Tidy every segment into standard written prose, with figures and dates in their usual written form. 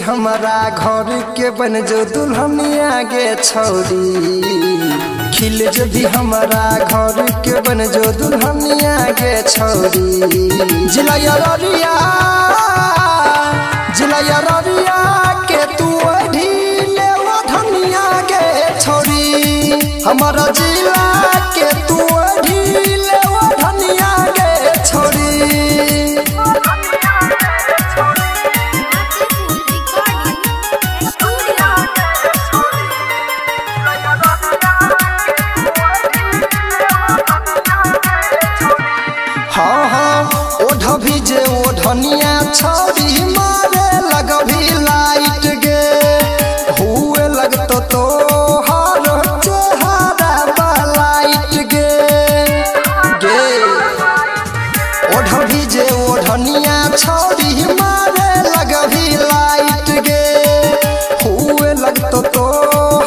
हमारा घर के बन जो दुल्हनिया गे छौरी। खिल जदी हमारा घर के बन जो दुल्हनिया गे छौरी। जिला अररिया के तू ढीले वो धनिया गे छौरी। हमारा जिला के तू ढीले वो धनिया गे छौरी। जे ओ धनिया छौरी मारे लगभी लाइट गे। हुए लगतो तो हर चेहरा बलाइट गे ओढ़भी जे ओ धनिया छौरी मारे लगभी लाइट गे। हुए लगतो तो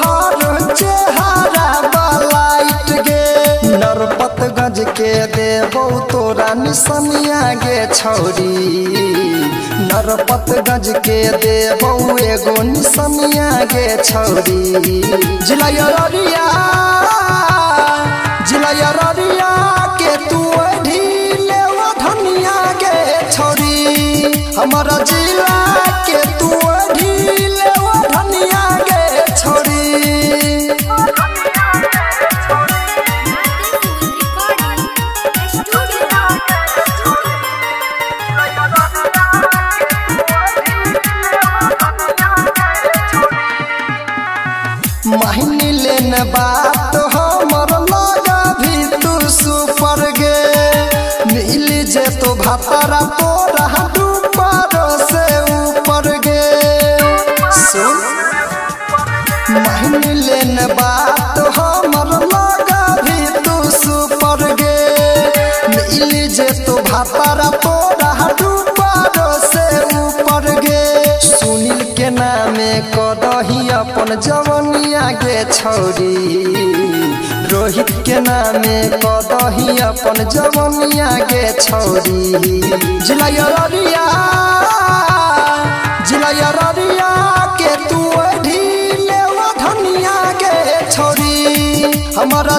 हर चेहरा बलाइट गे। नरपतगंज के देबो तोरा निसनिया गे छौरी। नरपतगंज के देबो एगो निसनिया गे छौरी। जिला अररिया के तू ढीले वो धनिया गे छौरी। हमारा जिला के तू ढीले वो धनिया गे छौरी। महिनी लेन बात हमर लगा भी तू सुपर गे। मिल जे तो भातारा तोरा ऊपर से ऊपर गे। सुन महिनी लेन बात हमर लगा भी तू सुपर गे। मिल जे तो भातारा तोरा ऊपर से ऊपर गे। सुनील के नामे कदही अपन जवनिया गे छौरी। रोहित के नामे कदही अपन जवनिया गे छौरी। जिला अररिया के तू ढीले वो धनिया गे छौरी। हमारा